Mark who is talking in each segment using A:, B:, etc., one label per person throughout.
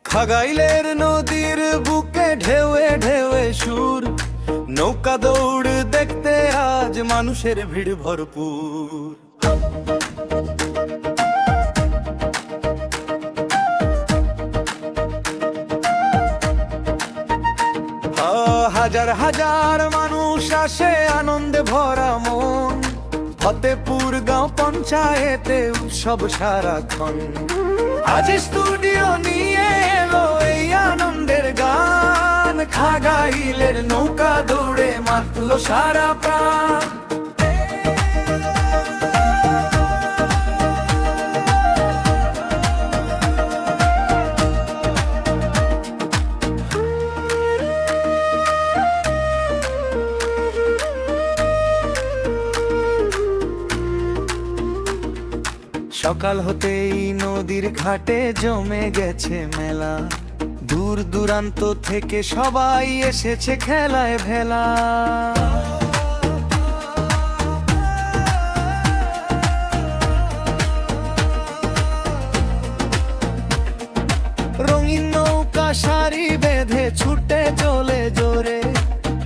A: খাগাইলের নদীর বুকে ঢেউয়ে ঢেউয়ে সুর, নৌকা দৌড় দেখতে আজ মানুষের ভিড় ভরপুর। হাজার হাজার মানুষ আসে আনন্দে ভরা মন, ফতেপুর গাঁও পঞ্চায়েতে উৎসব সারাক্ষণ। আজ স্টুডিও নিয়ে এলো এই আনন্দের গান, খাগাইলের নৌকা দৌড়ে মাতলো সারা প্রাণ। সকাল হতেই নদীর ঘাটে জমে গেছে মেলা, দূর দূরান্ত থেকে সবাই এসেছে খেলায় ভেলা। রঙিন নৌকা সারি বেঁধে ছুটে চলে জোরে,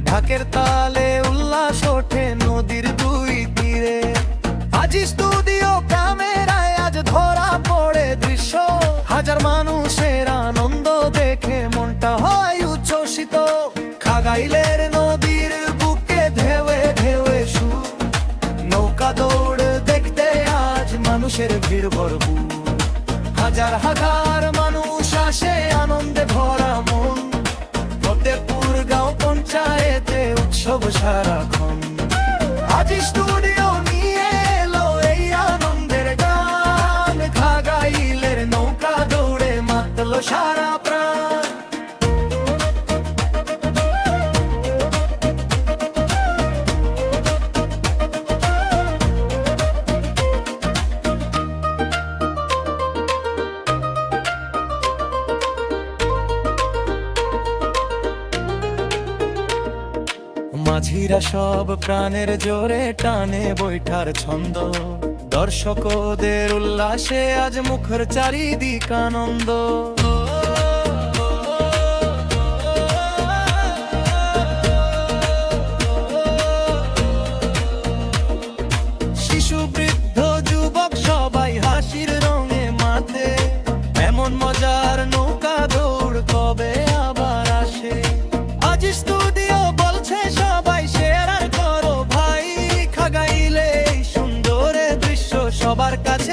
A: ঢাকের তালে উল্লাস ওঠে নদীর দুই তীরে। আজ স্টুডিও ক্যামেরায় আজ ধরা পড়ে দৃশ্য, হাজার মানুষের আনন্দ দেখে মনটা হয় উচ্ছ্বসিত। খাগাইলের নদীর বুকে ঢেউয়ে ঢেউয়ে সুর, নৌকা দৌড় দেখতে আজ মানুষের ভিড় ভরপুর। হাজার হাজার মানুষ আসে আনন্দে ভরা মন, ফতেপুর গাঁও পঞ্চায়েতে উৎসব সারাক্ষণ। আজ স্টুডিও নিয়ে এলো এই আনন্দের গান, খাগাইলের নৌকা দৌড়ে মাতলো সারা প্রাণ। মাঝিরা সব প্রাণের জোরে টানে বৈঠার ছন্দ, দর্শকদের উল্লাসে আজ মুখর চারিদিক আনন্দ। শিশু বৃদ্ধ যুবক সবাই হাসির রঙে মাতে, এমন মজার নৌকা দৌড় কবে আবার আসে। আজ স্টুডিও বলছে সবাই শেয়ার করো ভাই, খাগাইলে এই সুন্দর দৃশ্য সবার কাছে